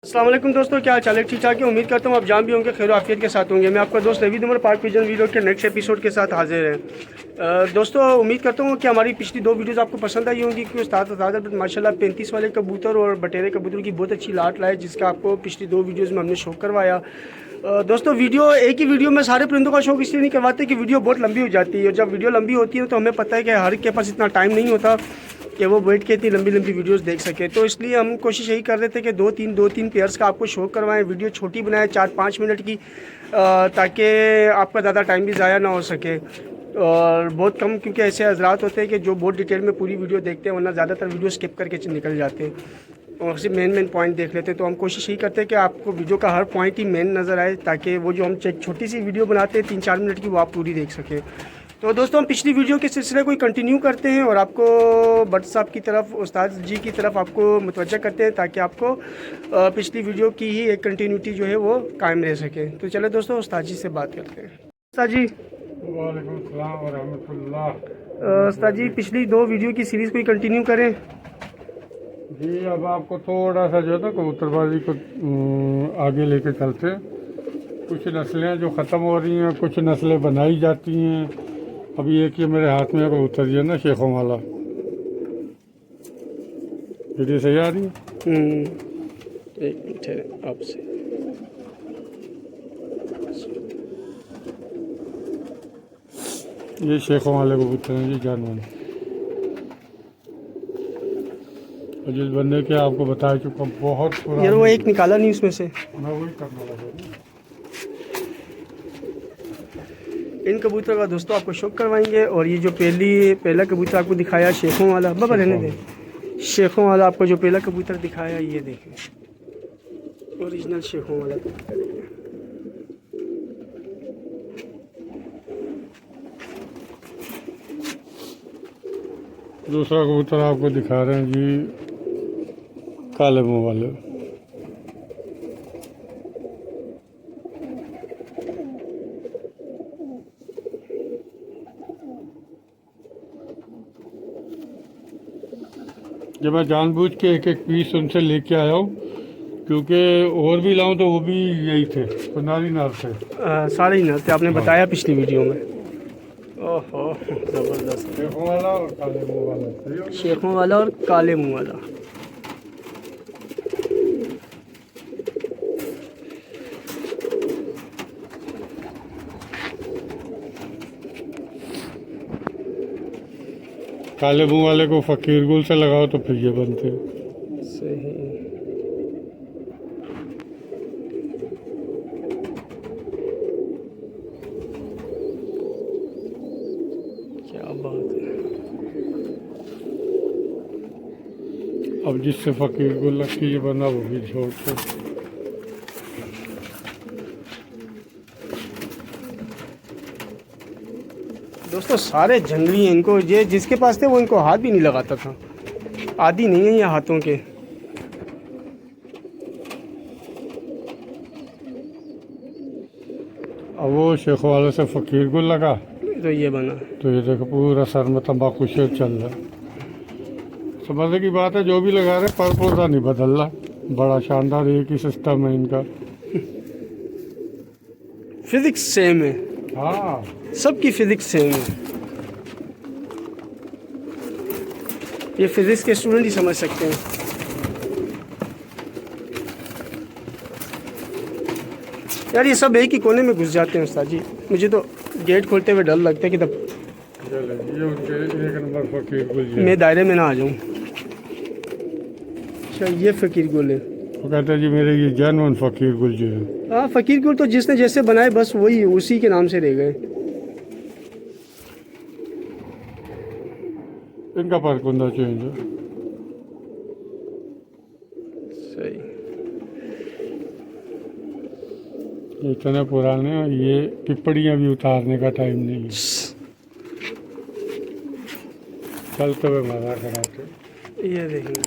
अस्सलाम वालेकुम दोस्तों, क्या हाल है? ठीक ठाक है। उम्मीद करता हूँ आप जान भी होंगे, खैर आफियत के साथ होंगे। मैं आपका दोस्त रवि उमर पाक पिजन वीडियो के नेक्स्ट एपिसोड के साथ हाजिर है। दोस्तों उम्मीद करता हूँ कि हमारी पिछली दो वीडियोस आपको पसंद आई होंगी कि उस्ताद माशाल्लाह 35 वाले कबूतर और बटेरे कबूतर की बहुत अच्छी लाट लाए, जिसका आपको पिछली दो वीडियोज़ में हमने शो करवाया। दोस्तों वीडियो एक ही वीडियो में सारे परिंदों का शौक इसलिए नहीं करवाते कि वीडियो बहुत लंबी हो जाती है, और जब वीडियो लंबी होती है तो हमें पता है कि हर एक के पास इतना टाइम नहीं होता कि वो बैठ के इतनी लंबी लंबी वीडियोस देख सके। तो इसलिए हम कोशिश यही कर रहे थे कि दो तीन पेयर्स का आपको शो करवाएं, वीडियो छोटी बनाएं 4-5 मिनट की, ताकि आपका ज़्यादा टाइम भी ज़ाया ना हो सके। और बहुत कम, क्योंकि ऐसे हजरात होते हैं कि जो बहुत डिटेल में पूरी वीडियो देखते हैं, वरना ज़्यादातर वीडियो स्किप करके निकल जाते हैं और सिर्फ मेन पॉइंट देख लेते हैं। तो हम कोशिश यही करते हैं कि आपको वीडियो का हर पॉइंट ही मेन नज़र आए, ताकि वो जो हम छोटी सी वीडियो बनाते हैं 3-4 मिनट की, वो आप पूरी देख सकें। तो दोस्तों हम पिछली वीडियो के सिलसिले को कंटिन्यू करते हैं और आपको भट्ट साहब की तरफ, उस्ताद जी की तरफ आपको मुतवज्जा करते हैं, ताकि आपको पिछली वीडियो की ही एक कंटिन्यूटी जो है वो कायम रह सके। तो चलो दोस्तों उस्ताद जी से बात करते हैं। उस्ताद जी वालेकुम सलाम व रहमतुल्लाह। उस्ताद जी पिछली दो वीडियो की सीरीज़ को कंटिन्यू करें। जी अब आपको थोड़ा सा जो है ना कबूतरबाजी को आगे लेके चलते हैं। कुछ नस्लें जो ख़त्म हो रही हैं, कुछ नस्लें बनाई जाती हैं। अभी एक ये मेरे हाथ में कबूतर है ना, शेखों वाला, वीडियो सही आ रही है? एक मिनट है आपसे। ये शेखों वाले कबूतर हैं, ये जानवर। और जिस बंदे के आपको बता चुका बहुत यार वो एक निकाला नहीं उसमें से, मैं वही करने लगा। इन कबूतर का दोस्तों आपको शौक करवाएंगे। और ये जो पहला कबूतर आपको दिखाया शेखों वाला, बाबा रहने दें, शेखों वाला आपको जो पहला कबूतर दिखाया, ये देखें ओरिजिनल शेखों वाला कबूतर है। दूसरा कबूतर आपको दिखा रहे हैं जी, काले मुंह वाले। जब मैं जानबूझ के एक एक पीस उनसे लेके आया हूँ, क्योंकि और भी लाऊं तो वो भी यही थे, नारी नार थे, सारे ही ना थे, आपने बताया पिछली वीडियो में। ओहो ज़बरदस्त। शेखों वाला और काले मुंह वाला, शेखों वाला और काले मुंह वाला। काले मुंह वाले को फकीर गुल से लगाओ तो फिर ये बनते। सही। क्या बात है। अब जिससे फकीर गुल लग के ये बना वो भी छोड़ के। दोस्तों सारे जंगली हैं, इनको ये जिसके पास थे वो इनको हाथ भी नहीं लगाता था, आदी नहीं है ये हाथों के। अब वो शेखों वाले से फकीर गुल लगा तो ये बना। तो ये देखो पूरा सर में तंबाकू शेर चल रहा है। समझने की बात है, जो भी लगा रहे पर पौधा नहीं बदल रहा। बड़ा शानदार एक ही सिस्टम है इनका। फिजिक्स सेम है, हाँ सबकी फिजिक्स सेम है। ये फिजिक्स के स्टूडेंट ही समझ सकते हैं। यार ये सब एक ही कोने में घुस जाते हैं उस्ताद जी, मुझे तो गेट खोलते हुए डर लगता है कि तब ये उनके एक नंबर फकीर गुल मैं दायरे में ना आ जाऊं। अच्छा ये फकीर गुल है। वो कहते हैं जी मेरे ये जानवन फकीर गुल जो है। हाँ फकीर गुल तो जिसने जैसे बनाए बस वही उसी के नाम से रह गए। इनका पर कुंदा चेंज है। सही। ये इतने पुराने हैं, ये पिपड़ियाँ भी उतारने का टाइम नहीं है, चलते हुए मजा कराते। ये देखिए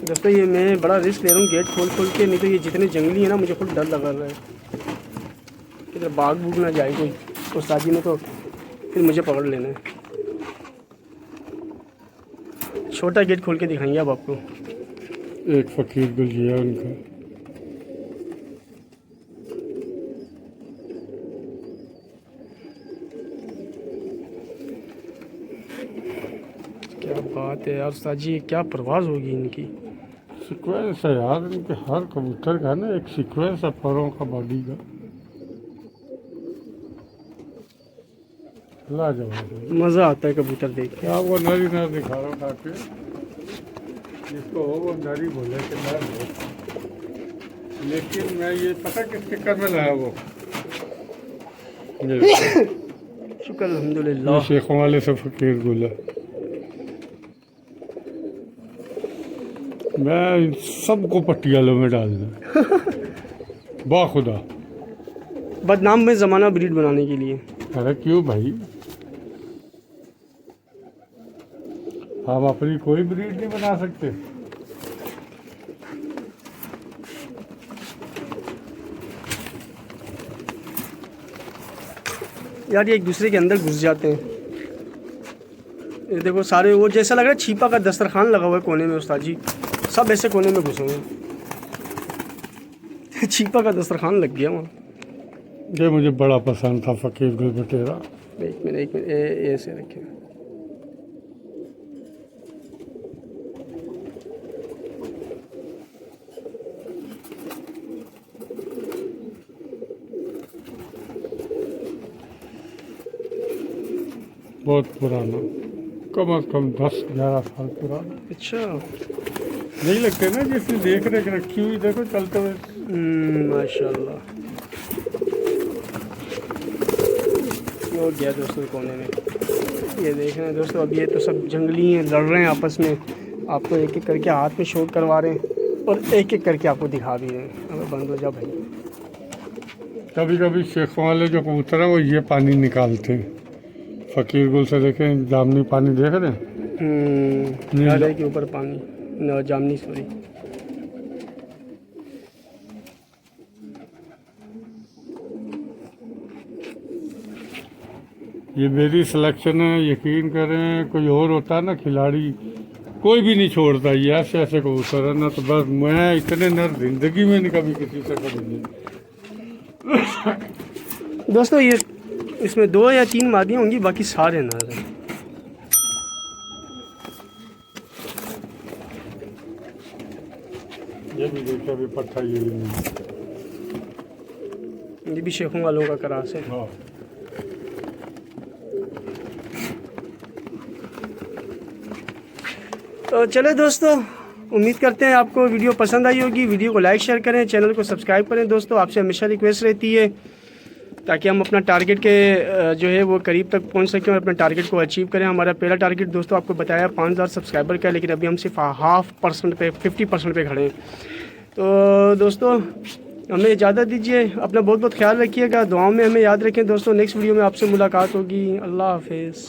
दोस्तों, ये मैं बड़ा रिस्क ले रहा हूँ गेट खोल के, नहीं तो ये जितने जंगली है ना, मुझे खुद डर लगा रहा है किधर भाग भूग ना जाए कोई उस्ताद जी ने, तो फिर मुझे पकड़ लेना है। छोटा गेट खोल के दिखाएंगे अब आपको। एक फ़कीर गुल जी है उनका। क्या बात है यार उस्ताद जी, क्या परवाज़ होगी इनकी। सीक्वेंस है यार इनके, हर कबूतर का ना एक सीक्वेंस है फरों का, बॉडी का लाजवाब है। मज़ा आता है कबूतर देख के। आपको नर ही नर दिखा रहा हूँ ताकि जिसको हो वो नर ही बोले कि नर हो। लेकिन मैं ये पता किस चक्कर में लाया वो, ये शुक्र अल्हम्दुलिल्लाह। शेखों वाले से फ़कीर गुल है। मैं इन सबको पटियालों में डाल दूँ बाखुदा। बदनाम में ज़माना ब्रीड बनाने के लिए। अरे क्यों भाई, हम अपनी कोई ब्रीड नहीं बना सकते। यार ये एक दूसरे के अंदर घुस जाते हैं। ये देखो सारे वो जैसा लग रहा है छीपा का दस्तरखान लगा हुआ है कोने में उस्ताद जी, सब ऐसे कोने में घुसे हुए हैं। छीपा का दस्तरखान लग गया वहाँ। ये मुझे बड़ा पसंद था फ़कीर गुल बटेरा। एक मिनट ऐसे रखें। बहुत पुराना, कम से कम 10-11 साल पुराना। अच्छा नहीं लगते ना जिसने देख रेख रखी हुई, देखो चलते हुए। माशाल्लाह। ये हो गया दोस्तों कोने में। ये देख रहे हैं दोस्तों, अब ये तो सब जंगली हैं, लड़ रहे हैं आपस में। आपको एक एक करके हाथ में शूट करवा रहे हैं और एक एक करके आपको दिखा भी रहे हैं। हमें बंद हो जा भाई। कभी कभी शेखों वाले जो कबूतर है वो ये पानी निकालते हैं फ़कीर गुल से। देखें जामनी पानी देख रहे हैं, गाले के ऊपर पानी, न जामनी सॉरी। ये मेरी सिलेक्शन है, यकीन करें कोई और होता है ना खिलाड़ी, कोई भी नहीं छोड़ता। ये ऐसे ऐसे कबूतर है ना, तो बस मैं इतने नर जिंदगी में नहीं कभी किसी से कभी। दोस्तों ये इसमें 2 या 3 मादियाँ होंगी, बाकी सारे नर हैं। ये भी देखिए अभी पट्टा ये भी नहीं। ये भी शेखों वालों का क्रास है। हाँ। तो चले दोस्तों, उम्मीद करते हैं आपको वीडियो पसंद आई होगी। वीडियो को लाइक शेयर करें, चैनल को सब्सक्राइब करें। दोस्तों आपसे हमेशा रिक्वेस्ट रहती है ताकि हम अपना टारगेट के जो है वो करीब तक पहुंच सकें और अपने टारगेट को अचीव करें। हमारा पहला टारगेट दोस्तों आपको बताया 5000 सब्सक्राइबर का, लेकिन अभी हम सिर्फ 50% पे 50% पे खड़े हैं। तो दोस्तों हमें इजाज़त दीजिए, अपना बहुत बहुत ख्याल रखिएगा, दुआओं में हमें याद रखें। दोस्तों नेक्स्ट वीडियो में आपसे मुलाकात होगी। अल्लाह हाफिज़।